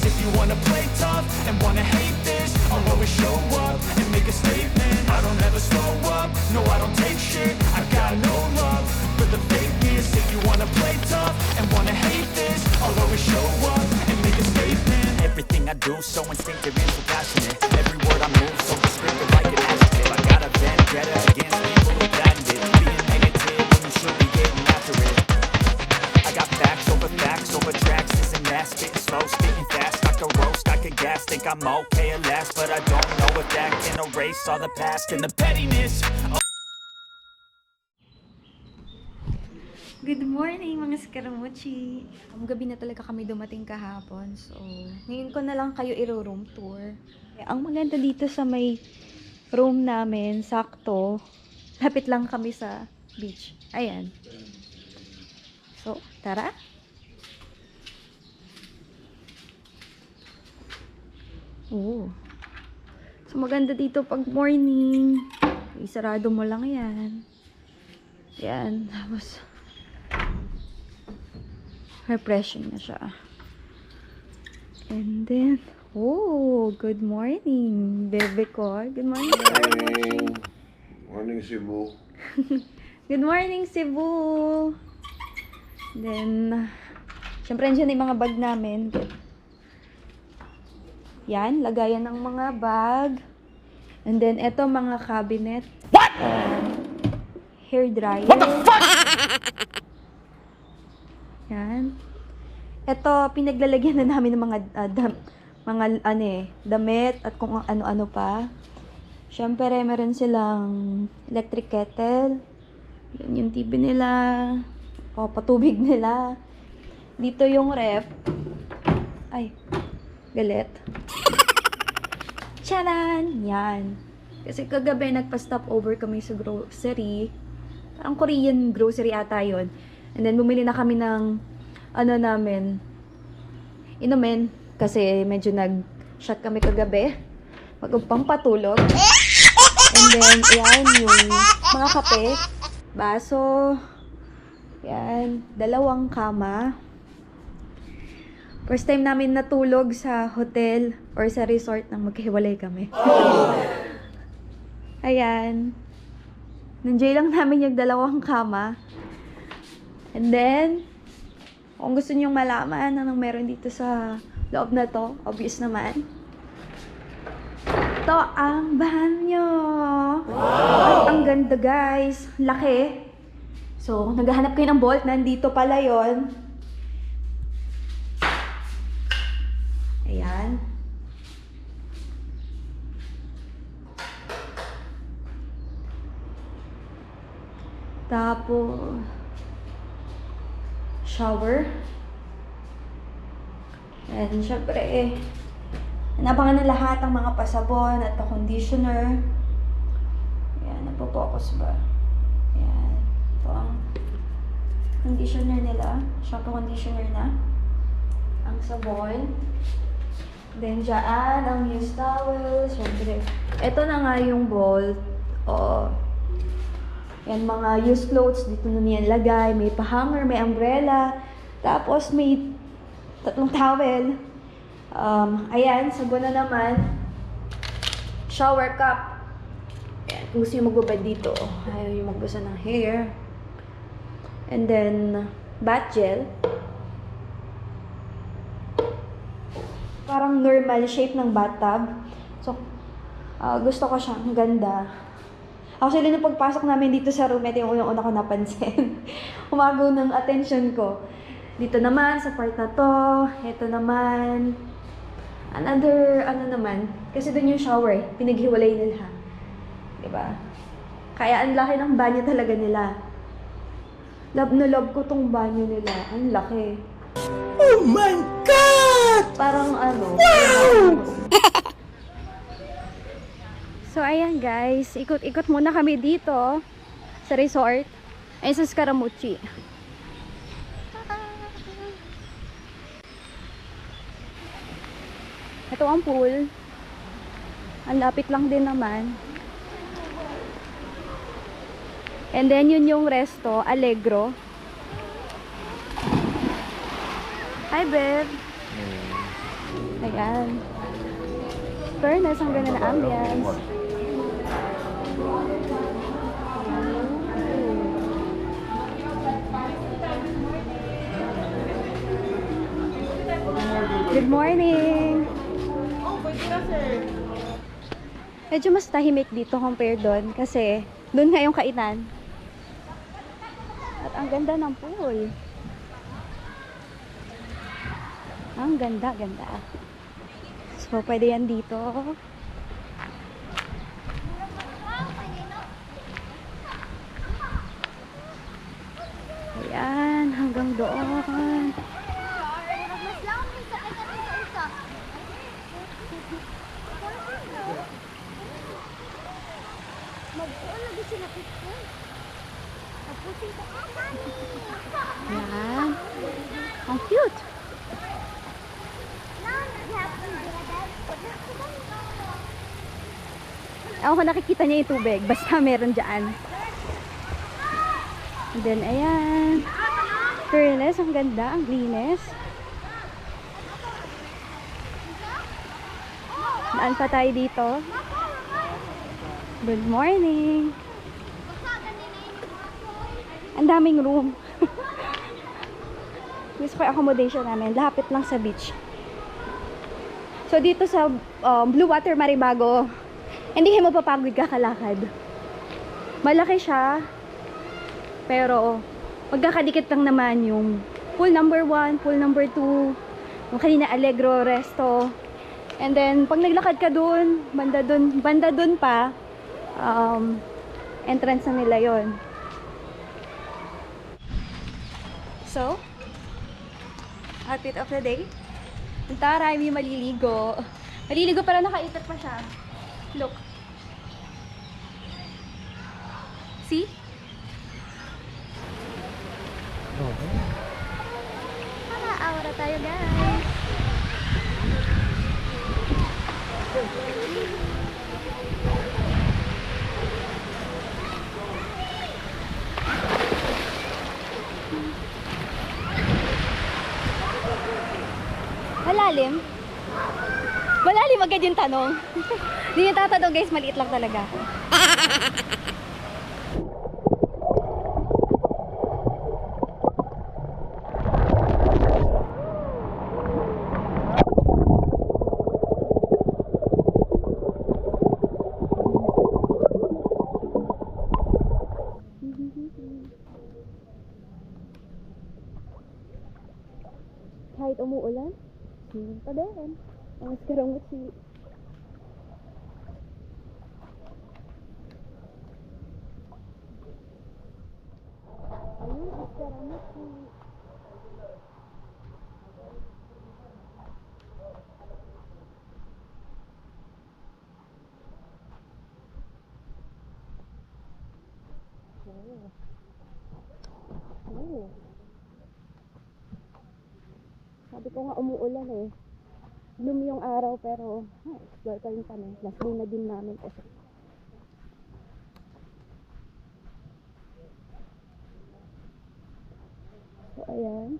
this. If you wanna play tough and wanna hate this, I'll always show up and make a statement. I don't ever slow up, no I don't take shit. I got no love for the fakeness. If you wanna play tough and wanna hate this, I'll always show up and make a statement. Everything I do so instinctive and so passionate. Every word I move so descriptive like an adjective. I got a vendetta against people who patent it. Being negative when you should be getting after it. I got facts over tracks. Isn't that spitting slow, spitting fast? I could roast, I could gas. Think I'm okay at last, but I don't know if that can erase all the past and the pettiness. Good morning mga skaramuchi! Gabi na talaga kami dumating kahapon. So, ngayon ko na lang kayo iro-room tour. Ang maganda dito sa may room namin, sakto, lapit lang kami sa beach. Ayan. So, tara! Oo. So, maganda dito pag morning. Isarado mo lang yan. Yan. Tapos, refreshing na siya. And then, oh, good morning, bebe ko. Good morning. Morning. Morning, Cebu. Good morning, Cebu. Then, syempre, andyan yung mga bag namin. Yan, lagayan ng mga bag. And then, eto mga cabinet. What? Hair dryer. What the fuck? Yan. Ito, pinaglalagyan na namin ng mga damit at kung ano-ano pa. Siyempre, meron silang electric kettle. Yan yung TV nila. O, patubig nila. Dito yung ref. Ay, galit. Charan! Yan. Kasi kagabi, nagpa-stop over kami sa grocery. Ang Korean grocery ata yun. And then, bumili na kami ng, inumin. Kasi medyo nag-shot kami kagabi. Pampatulog. And then, yan, yung mga kape, baso, yan, 2 kama. First time namin natulog sa hotel or sa resort nang magkahiwalay kami. Ayan. Nandiyan lang namin yung 2 kama. And then, kung gusto niyong malaman anong meron dito sa loob na to, obvious naman. Ito ang banyo. Wow! Ang ganda, guys. Laki. So, naghahanap kayo ng bolt. Nandito pala yon. Ayan. Tapos, shower. And syempre, nabangan na lahat ang mga pasabon at pa-conditioner. Ayan, nagpo-focus ba? Ayan. Ito ang conditioner nila. Shampoo conditioner na. Ang sabon. Then, dyan ang used towel. Syempre, ito na nga yung bowl. O, yan, mga used clothes, dito na niyan lagay. May pa-hanger, may umbrella. Tapos, may 3 towel. Ayan, sabon na naman. Shower cup. Ayan, kung gusto yung magbabad dito. Ayaw yung magbasa ng hair. And then, bath gel. Parang normal shape ng bathtub. So, gusto ko siya. Ang ganda. Actually, nung pagpasok namin dito sa room, ito yung unang-una ko napansin. Umagaw ng attention ko. Dito naman, sa part na to. Ito naman. Another, naman. Kasi doon yung shower, pinaghiwalay nila. Diba? Kaya ang laki ng banyo talaga nila. Love na love ko tong banyo nila. Ang laki. Oh my God! Parang Wow! So, ayan guys. Ikot-ikot muna kami dito sa resort. Ay, sa Scaramucci. Ito ang pool. Ang lapit lang din naman. And then, yun yung resto. Allegro. Hi, babe. Ayan. Fairness, ang ganda na ambience. Good morning! Medyo mas tahimik dito compare doon kasi doon nga yung kainan. At ang ganda ng pool. Ang ganda, ganda. So, pwede yan dito. Ayan, hanggang doon. Yan. Ang cute. Ako nakikita niya yung tubig. Basta meron dyan. And then, ayan. Fairness, ang ganda. Ang linis. Daan pa tayo dito. Good morning. Ang daming room. Gusto ko yung accommodation namin. Lapit lang sa beach. So, dito sa Blue Water Maribago, hindi kayo mapapagod kakalakad. Malaki siya, pero magkakadikit lang naman yung pool number 1, pool number 2, yung kanina Allegro Resto. And then, pag naglakad ka dun, banda dun pa, entrance na nila yon. So, outfit of the day. Tara, may maliligo. Maliligo para nakaitat pa siya. Look. See? Tara, aura tayo guys. Malalim? Malalim agad yung tanong. Hindi yung tatanong guys, maliit lang talaga ako. Kahit umuulan, pa din. Ang karamutsi. Ayun, ang karamutsi. Oh. Sabi ko nga umuulan eh. Bloom yung araw pero explore pa rin kami. Last day na din namin kasi. So ayan.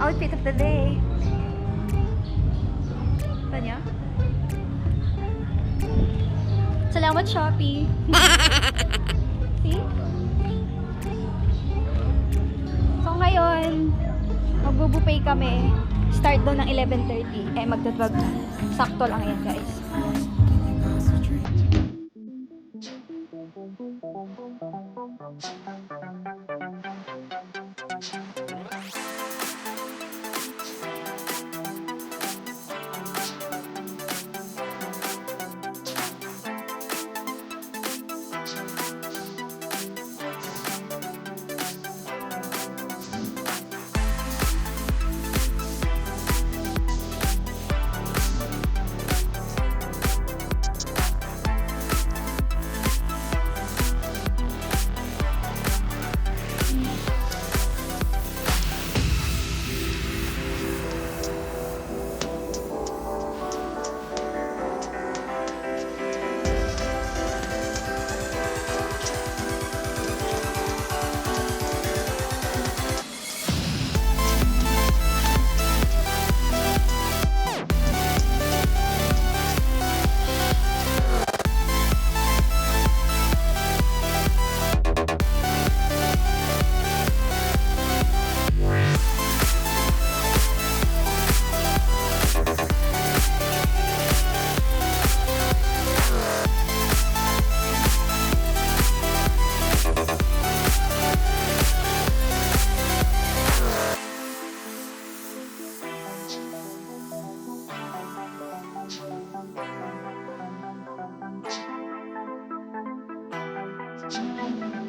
Outfit of the day. Tanya? Salamat, Shopee. See? So, ngayon, magbubuffet kami. Start doon ng 11:30. Eh, magdadwag na. Sakto lang yan, guys. Morning.